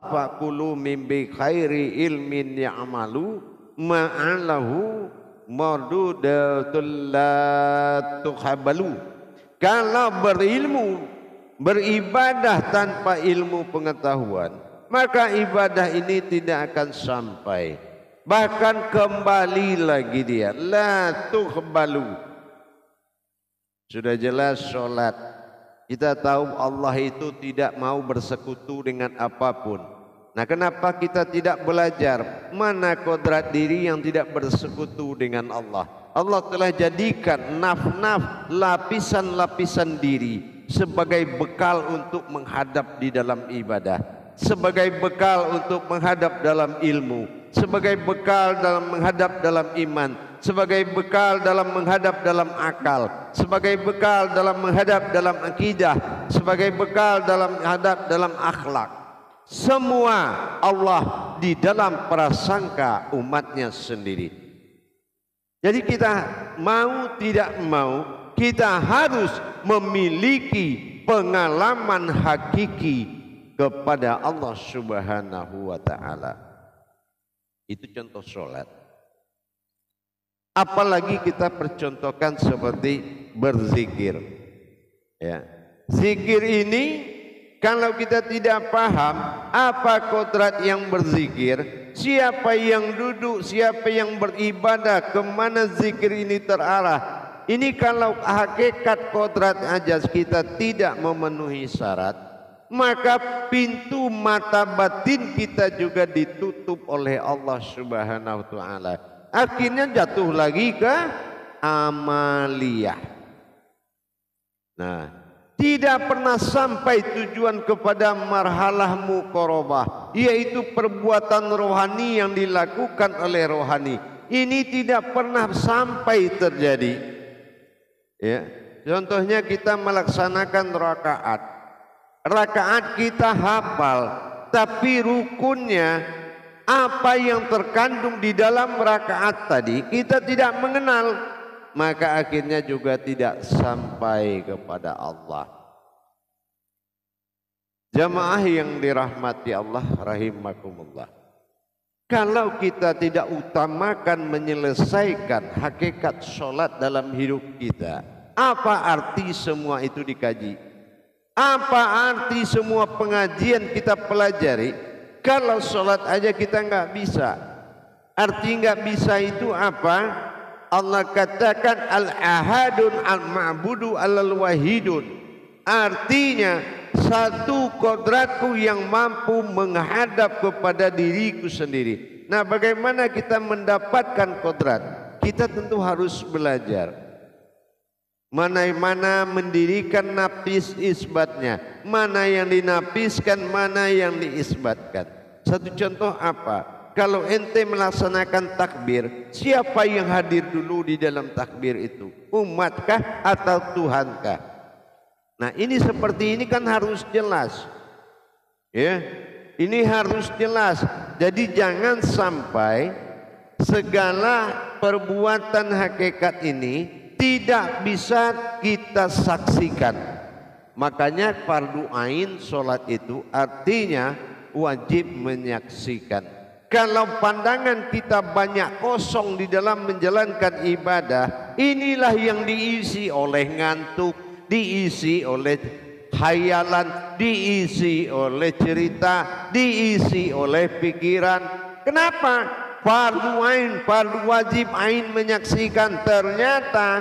faqulu min bi khairi ilmin ya'malu ma'alahu mardudatul la tuhabalu. Kalau berilmu, beribadah tanpa ilmu pengetahuan, maka ibadah ini tidak akan sampai, bahkan kembali lagi dia, la tuhabalu. Sudah jelas sholat, kita tahu Allah itu tidak mau bersekutu dengan apapun. Nah, kenapa kita tidak belajar mana kodrat diri yang tidak bersekutu dengan Allah? Allah telah jadikan naf-naf, lapisan-lapisan diri sebagai bekal untuk menghadap di dalam ibadah, sebagai bekal untuk menghadap dalam ilmu, sebagai bekal dalam menghadap dalam iman, sebagai bekal dalam menghadap dalam akal, sebagai bekal dalam menghadap dalam akidah, sebagai bekal dalam menghadap dalam akhlak. Semua Allah di dalam prasangka umatnya sendiri. Jadi kita mau tidak mau, kita harus memiliki pengalaman hakiki kepada Allah Subhanahu wa ta'ala. Itu contoh sholat. Apalagi kita percontohkan seperti berzikir. Ya. Zikir ini kalau kita tidak paham apa kodrat yang berzikir, siapa yang duduk, siapa yang beribadah, kemana zikir ini terarah. Ini kalau hakikat kodrat ajas kita tidak memenuhi syarat, maka pintu mata batin kita juga ditutup oleh Allah Subhanahu wa ta'ala. Akhirnya jatuh lagi ke amaliyah. Nah, tidak pernah sampai tujuan kepada marhalah muqarabah, yaitu perbuatan rohani yang dilakukan oleh rohani. Ini tidak pernah sampai terjadi. Ya, contohnya kita melaksanakan rakaat. Rakaat kita hafal, tapi rukunnya apa yang terkandung di dalam rakaat tadi kita tidak mengenal. Maka akhirnya juga tidak sampai kepada Allah. Jamaah yang dirahmati Allah rahimakumullah. Kalau kita tidak utamakan menyelesaikan hakikat sholat dalam hidup kita, apa arti semua itu dikaji? Apa arti semua pengajian kita pelajari kalau sholat aja kita nggak bisa? Arti nggak bisa itu apa? Allah katakan al-ahadun al-ma'budu al-wahidun. Artinya satu kodratku yang mampu menghadap kepada diriku sendiri. Nah, bagaimana kita mendapatkan kodrat? Kita tentu harus belajar. Mana mendirikan nafis isbatnya, mana yang dinapiskan, mana yang diisbatkan. Satu contoh apa? Kalau ente melaksanakan takbir, siapa yang hadir dulu di dalam takbir itu? Umatkah atau Tuhankah? Nah, ini seperti ini kan harus jelas. Ya, ini harus jelas. Jadi jangan sampai segala perbuatan hakikat ini tidak bisa kita saksikan. Makanya fardu ain sholat itu artinya wajib menyaksikan. Kalau pandangan kita banyak kosong di dalam menjalankan ibadah, inilah yang diisi oleh ngantuk, diisi oleh khayalan, diisi oleh cerita, diisi oleh pikiran. Kenapa? Fardu ain, fardu wajib ain menyaksikan, ternyata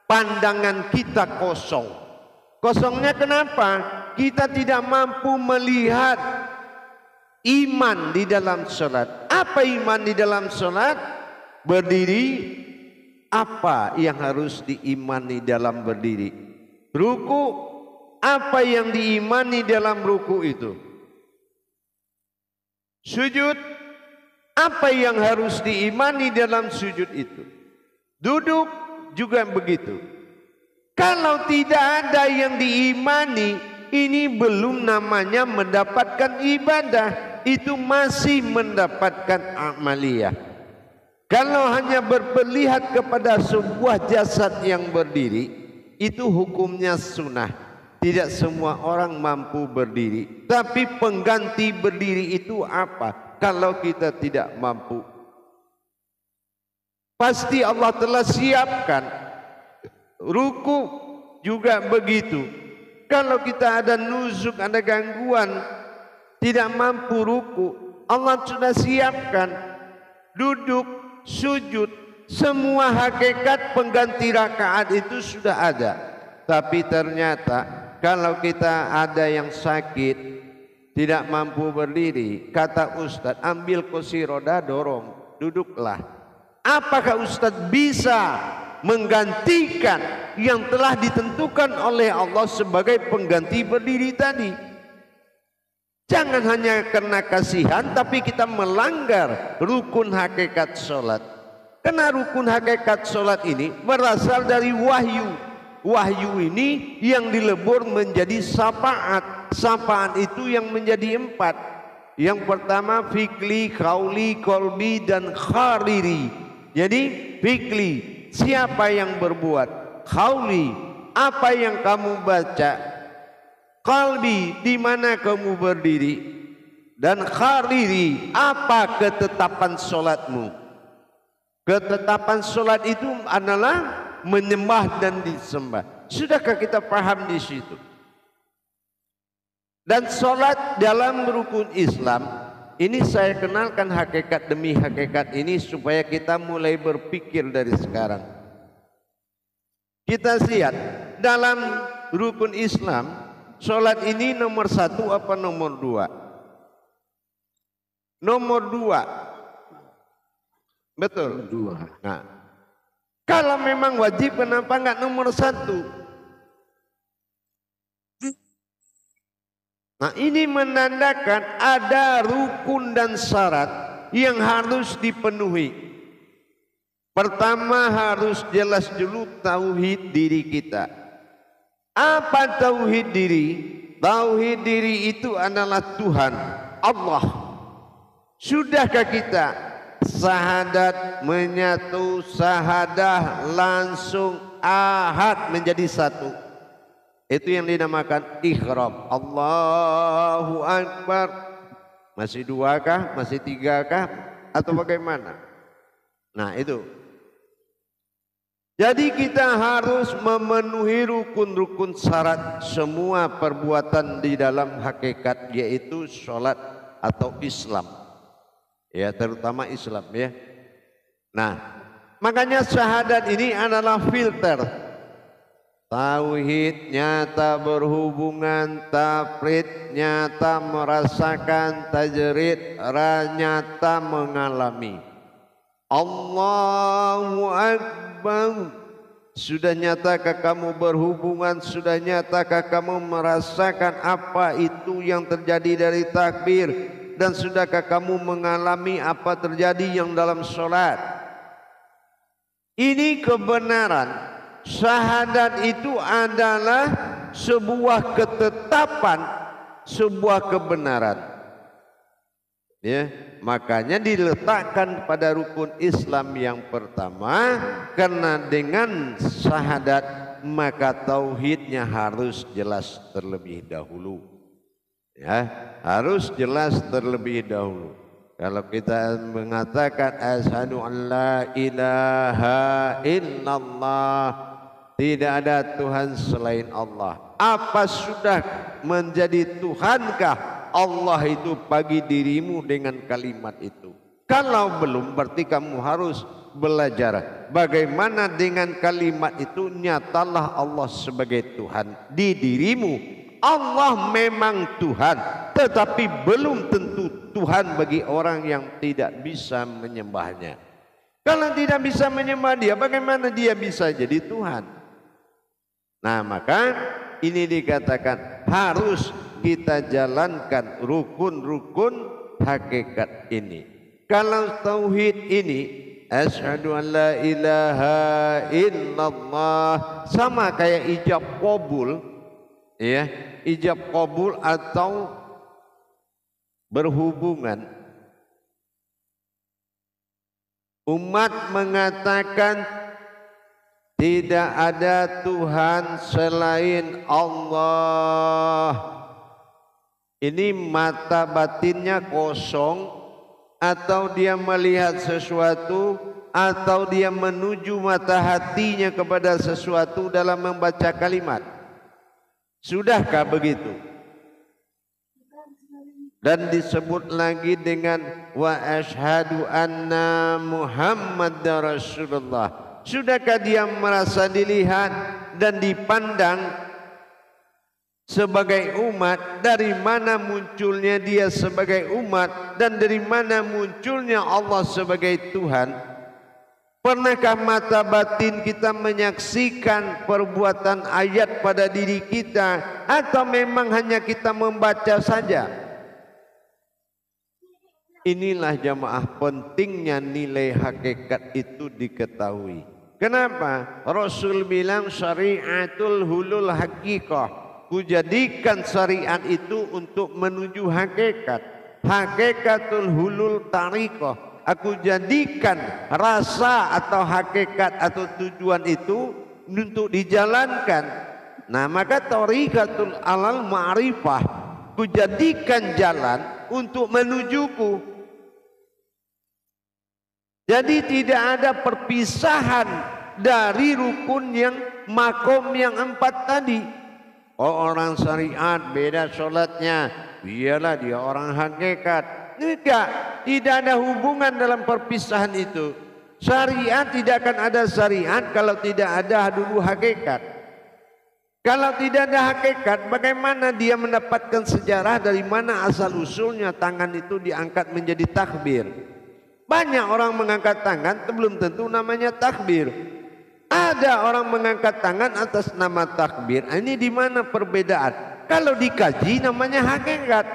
pandangan kita kosong. Kosongnya kenapa? Kita tidak mampu melihat iman di dalam sholat. Apa iman di dalam sholat? Berdiri, apa yang harus diimani dalam berdiri? Ruku, apa yang diimani dalam ruku itu? Sujud, apa yang harus diimani dalam sujud itu? Duduk juga begitu. Kalau tidak ada yang diimani, ini belum namanya mendapatkan ibadah. Itu masih mendapatkan amaliyah. Kalau hanya berperlihat kepada sebuah jasad yang berdiri, itu hukumnya sunnah, Tidak semua orang mampu berdiri. Tapi pengganti berdiri itu apa? Kalau kita tidak mampu, pasti Allah telah siapkan. Ruku juga begitu. Kalau kita ada nuzuk, ada gangguan, tidak mampu ruku, Allah sudah siapkan duduk, sujud, semua hakikat pengganti rakaat itu sudah ada. Tapi ternyata kalau kita ada yang sakit, tidak mampu berdiri, kata Ustadz, ambil kursi roda, dorong, duduklah. Apakah Ustadz bisa menggantikan yang telah ditentukan oleh Allah sebagai pengganti berdiri tadi? Jangan hanya karena kasihan, tapi kita melanggar rukun hakikat sholat. Karena rukun hakikat sholat ini berasal dari wahyu. Wahyu ini yang dilebur menjadi syafaat. Syafaat itu yang menjadi 4. Yang pertama fikli, kauli, kolbi, dan khariri. Jadi fikli, siapa yang berbuat? Kauli, apa yang kamu baca? Qalbi, di mana kamu berdiri? Dan khariri, apa ketetapan solatmu? Ketetapan solat itu adalah menyembah dan disembah. Sudahkah kita paham di situ? Dan solat dalam rukun Islam ini saya kenalkan hakikat demi hakikat ini supaya kita mulai berpikir dari sekarang. Kita lihat dalam rukun Islam, solat ini nomor 1 apa nomor 2? Nomor 2. Betul? 2. Nah, kalau memang wajib, kenapa enggak nomor 1? Nah, ini menandakan ada rukun dan syarat yang harus dipenuhi. Pertama, harus jelas dulu tauhid diri kita. Apa tauhid diri? Tauhid diri itu adalah Tuhan, Allah. Sudahkah kita syahadat menyatu, syahadah langsung ahad menjadi satu? Itu yang dinamakan ikhram. Allahu Akbar. Masih 2 kah? Masih 3 kah? Atau bagaimana? Nah itu. Jadi kita harus memenuhi rukun-rukun syarat semua perbuatan di dalam hakikat, yaitu sholat atau Islam. Ya, terutama Islam ya. Nah, makanya syahadat ini adalah filter. Tauhid nyata berhubungan, tafrid nyata merasakan, tajrid nyata mengalami. Allahu Akbar. Sudah nyatakah kamu berhubungan? Sudah nyatakah kamu merasakan apa itu yang terjadi dari takbir? Dan sudahkah kamu mengalami apa terjadi yang dalam sholat? Ini kebenaran. Syahadat itu adalah sebuah ketetapan, sebuah kebenaran. Ya, makanya diletakkan pada rukun Islam yang pertama, karena dengan syahadat maka tauhidnya harus jelas terlebih dahulu. Ya, harus jelas terlebih dahulu. Kalau kita mengatakan asyhadu an la ilaha illallah, tidak ada Tuhan selain Allah. Apa sudah menjadi Tuhankah Allah itu bagi dirimu dengan kalimat itu? Kalau belum, berarti kamu harus belajar bagaimana dengan kalimat itu nyatalah Allah sebagai Tuhan di dirimu. Allah memang Tuhan, tetapi belum tentu Tuhan bagi orang yang tidak bisa menyembahnya. Kalau tidak bisa menyembah dia, bagaimana dia bisa jadi Tuhan? Nah, maka ini dikatakan harus kita jalankan rukun-rukun hakikat ini. Kalau tauhid ini, asyhadu an la ilaha illallah, sama kayak ijab qabul, ya, ijab qabul atau berhubungan. Umat mengatakan Tidak ada Tuhan selain Allah. Ini mata batinnya kosong, atau dia melihat sesuatu, atau dia menuju mata hatinya kepada sesuatu dalam membaca kalimat. Sudahkah begitu? Dan disebut lagi dengan wa asyhadu anna Muhammadar Rasulullah. Sudahkah dia merasa dilihat dan dipandang sebagai umat? Dari mana munculnya dia sebagai umat dan dari mana munculnya Allah sebagai Tuhan? Pernahkah mata batin kita menyaksikan perbuatan ayat pada diri kita, atau memang hanya kita membaca saja? Inilah jamaah pentingnya nilai hakikat itu diketahui. Kenapa? Rasul bilang syariatul hulul hakikah. Kujadikan syariat itu untuk menuju hakikat. Hakikatul hulul tariqah. Aku jadikan rasa atau hakikat atau tujuan itu untuk dijalankan. Nah, maka tariqatul alal ma'rifah. Kujadikan jalan untuk menujuku. Jadi tidak ada perpisahan dari rukun yang makom yang 4 tadi. Oh, orang syariat beda sholatnya, biarlah dia orang hakikat. Tidak ada hubungan dalam perpisahan itu. Syariat tidak akan ada syariat kalau tidak ada dulu hakikat. Kalau tidak ada hakikat, bagaimana dia mendapatkan sejarah dari mana asal usulnya tangan itu diangkat menjadi takbir? Banyak orang mengangkat tangan belum tentu namanya takbir. Ada orang mengangkat tangan atas nama takbir. Ini di mana perbedaan? Kalau dikaji namanya hakikat.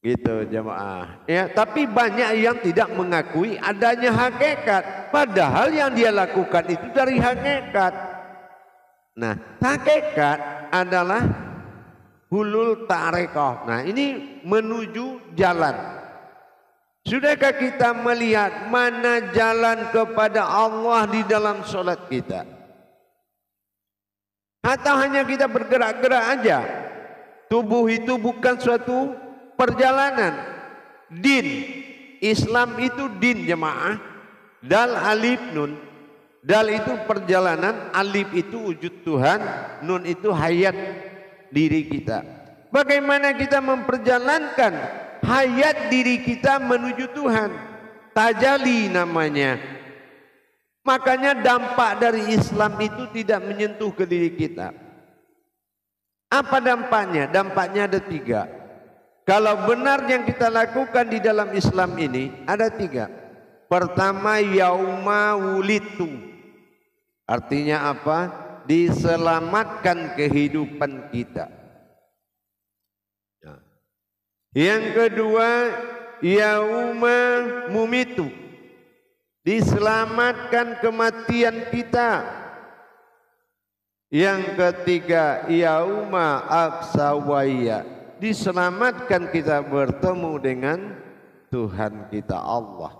Gitu jemaah. Ya, tapi banyak yang tidak mengakui adanya hakikat. Padahal yang dia lakukan itu dari hakikat. Nah, hakikat adalah hulul tariqah. Nah, ini menuju jalan. Sudahkah kita melihat mana jalan kepada Allah di dalam solat kita? Atau hanya kita bergerak-gerak aja? Tubuh itu bukan suatu perjalanan. Din, Islam itu din jemaah. Dal alif nun. Dal itu perjalanan, alif itu wujud Tuhan, nun itu hayat diri kita. Bagaimana kita memperjalankan hayat diri kita menuju Tuhan? Tajali namanya. Makanya dampak dari Islam itu tidak menyentuh ke diri kita. Apa dampaknya? Dampaknya ada 3. Kalau benar yang kita lakukan di dalam Islam ini ada 3. Pertama, yauma wulitu. Artinya apa? Diselamatkan kehidupan kita. Yang kedua, yauma mumitu. Diselamatkan kematian kita. Yang ketiga, yauma absawaya. Diselamatkan kita bertemu dengan Tuhan kita Allah.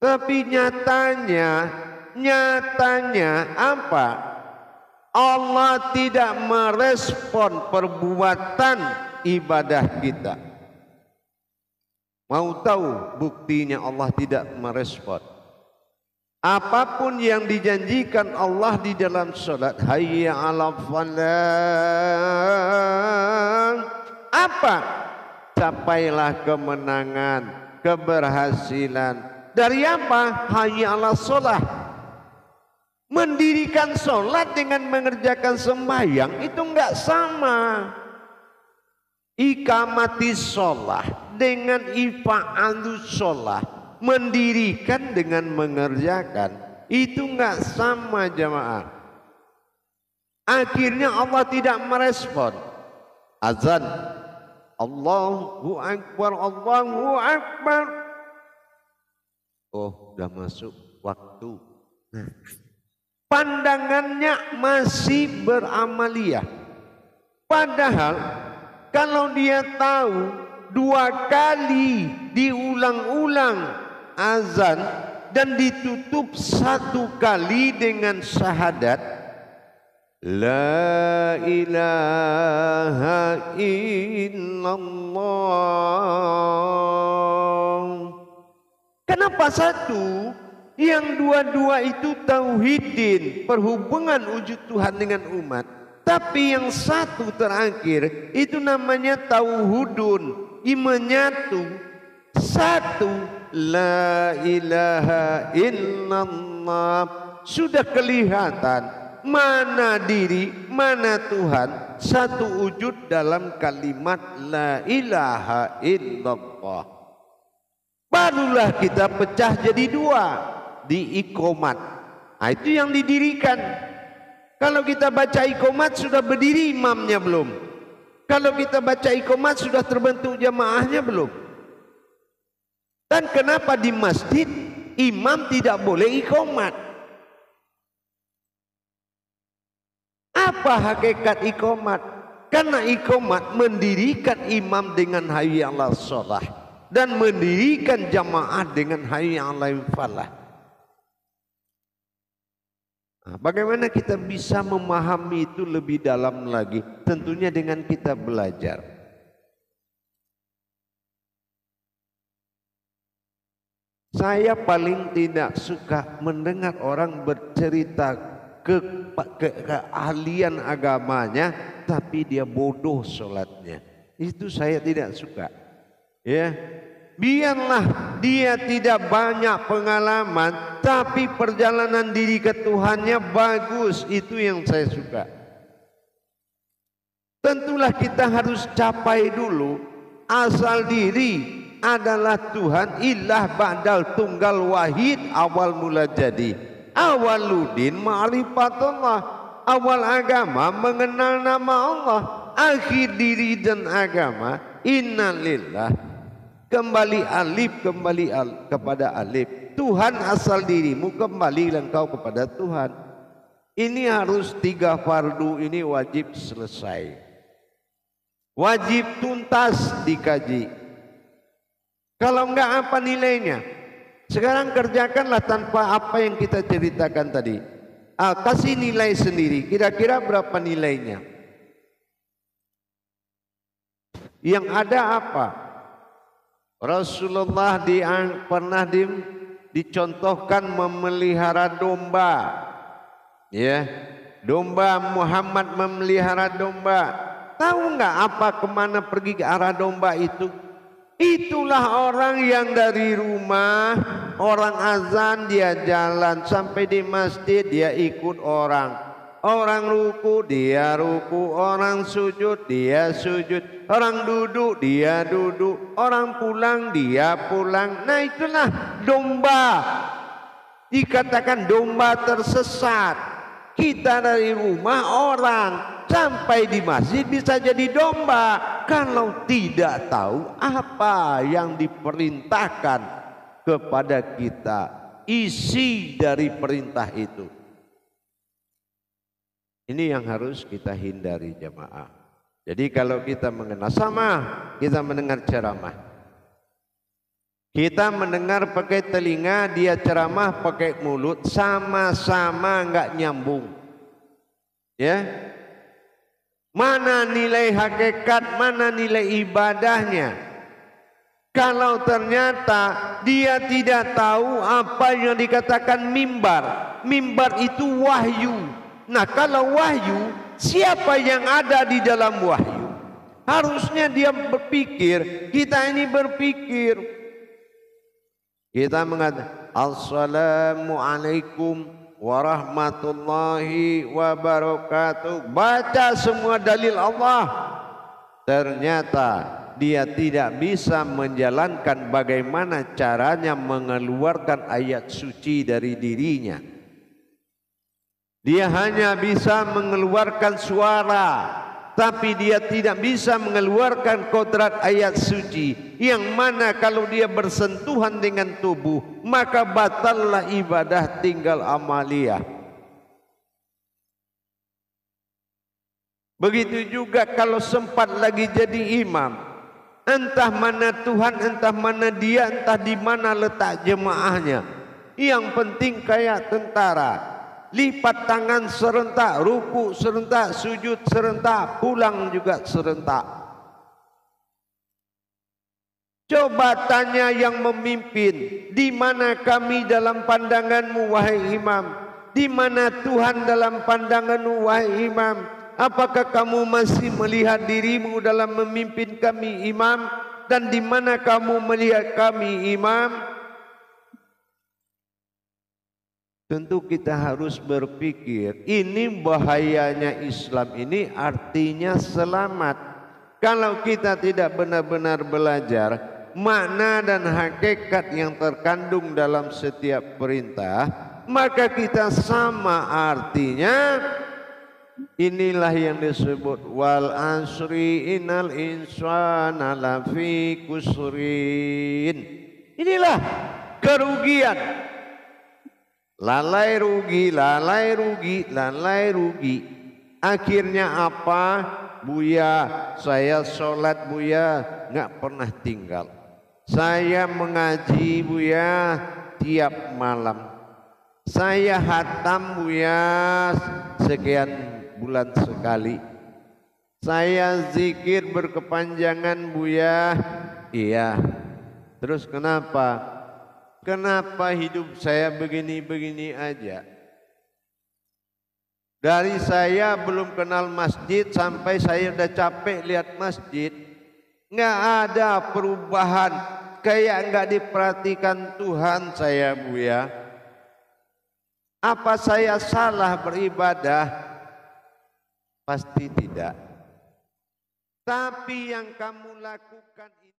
Tapi nyatanya apa? Allah tidak merespon perbuatan ibadah kita. Mau tahu buktinya Allah tidak merespon? Apapun yang dijanjikan Allah di dalam salat, hayya 'alal falah, apa? Capailah kemenangan, keberhasilan. Dari apa? Hayya 'alal shalah. Mendirikan salat dengan mengerjakan sembahyang itu enggak sama. Ikamatis sholah dengan ifa'alus sholah, mendirikan dengan mengerjakan, itu enggak sama jamaah. Akhirnya Allah tidak merespon. Azan, Allahu Akbar, Allahu Akbar. Oh, sudah masuk waktu. Pandangannya masih beramaliyah. Padahal kalau dia tahu 2 kali diulang-ulang azan dan ditutup satu kali dengan syahadat la ilaha illallah. Kenapa satu? Yang dua-dua itu tauhidin, perhubungan wujud Tuhan dengan umat. Tapi yang satu terakhir itu namanya tauhudun, menyatu. Satu, la ilaha illallah. Sudah kelihatan mana diri, mana Tuhan. Satu wujud dalam kalimat la ilaha illallah. Barulah kita pecah jadi dua di iqomat. Nah, itu yang didirikan. Kalau kita baca iqomat sudah berdiri imamnya belum? Kalau kita baca iqomat sudah terbentuk jamaahnya belum? Dan kenapa di masjid imam tidak boleh iqomat? Apa hakikat iqomat? Karena iqomat mendirikan imam dengan hayya 'alas shalah dan mendirikan jamaah dengan hayya 'alal falah. Nah, bagaimana kita bisa memahami itu lebih dalam lagi? Tentunya dengan kita belajar. Saya paling tidak suka mendengar orang bercerita keahlian agamanya, tapi dia bodoh sholatnya. Itu saya tidak suka. Ya, biarlah dia tidak banyak pengalaman, tapi perjalanan diri ke Tuhannya bagus. Itu yang saya suka. Tentulah kita harus capai dulu asal diri adalah Tuhan, ilah ba'dal tunggal wahid, awal mula jadi. Awaludin ma'rifatullah, awal agama mengenal nama Allah, akhir diri dan agama innalillah. Kembali alif, kepada alif. Tuhan asal dirimu, kembali engkau kepada Tuhan. Ini harus 3 fardu ini wajib selesai. Wajib tuntas dikaji. Kalau enggak apa nilainya? Sekarang kerjakanlah tanpa apa yang kita ceritakan tadi. Kasih nilai sendiri. Kira-kira berapa nilainya? Yang ada apa? Rasulullah pernah dicontohkan memelihara domba. Ya, domba, Muhammad memelihara domba. Tahu nggak apa kemana pergi ke arah domba itu? Itulah orang yang dari rumah, orang azan dia jalan sampai di masjid dia ikut orang. Orang ruku dia ruku, orang sujud dia sujud, orang duduk dia duduk, orang pulang dia pulang. Nah itulah domba. Dikatakan domba tersesat. Kita dari rumah orang sampai di masjid bisa jadi domba kalau tidak tahu apa yang diperintahkan kepada kita, isi dari perintah itu. Ini yang harus kita hindari jamaah. Jadi kalau kita mengenal sama, kita mendengar ceramah. Kita mendengar pakai telinga, dia ceramah pakai mulut, sama-sama enggak nyambung. Ya. Mana nilai hakikat, mana nilai ibadahnya? Kalau ternyata dia tidak tahu apa yang dikatakan mimbar. Mimbar itu wahyu. Nah kalau wahyu, siapa yang ada di dalam wahyu? Harusnya dia berpikir, kita ini berpikir. Kita mengatakan Assalamualaikum warahmatullahi wabarakatuh. Baca semua dalil Allah. Ternyata dia tidak bisa menjalankan bagaimana caranya mengeluarkan ayat suci dari dirinya. Dia hanya bisa mengeluarkan suara, tapi dia tidak bisa mengeluarkan kodrat ayat suci, yang mana kalau dia bersentuhan dengan tubuh maka batallah ibadah, tinggal amaliyah. Begitu juga kalau sempat lagi jadi imam, entah mana Tuhan, entah mana dia, entah di mana letak jemaahnya. Yang penting kayak tentara. Lipat tangan serentak, ruku serentak, sujud serentak, pulang juga serentak. Coba tanya yang memimpin, di mana kami dalam pandanganmu wahai imam? Di mana Tuhan dalam pandanganmu wahai imam? Apakah kamu masih melihat dirimu dalam memimpin kami imam? Dan di mana kamu melihat kami imam? Tentu kita harus berpikir, ini bahayanya Islam ini artinya selamat. Kalau kita tidak benar-benar belajar makna dan hakikat yang terkandung dalam setiap perintah, maka kita sama artinya. Inilah yang disebut wal asri innal insana lafi kusrin. Inilah kerugian. Lalai rugi, lalai rugi, lalai rugi. Akhirnya apa? Buya, saya sholat Buya nggak pernah tinggal. Saya mengaji Buya tiap malam. Saya hatam Buya sekian bulan sekali. Saya zikir berkepanjangan Buya. Iya. Terus kenapa? Kenapa hidup saya begini-begini aja? Dari saya belum kenal masjid sampai saya udah capek lihat masjid, nggak ada perubahan, kayak nggak diperhatikan Tuhan saya Buya. Apa saya salah beribadah? Pasti tidak. Tapi yang kamu lakukan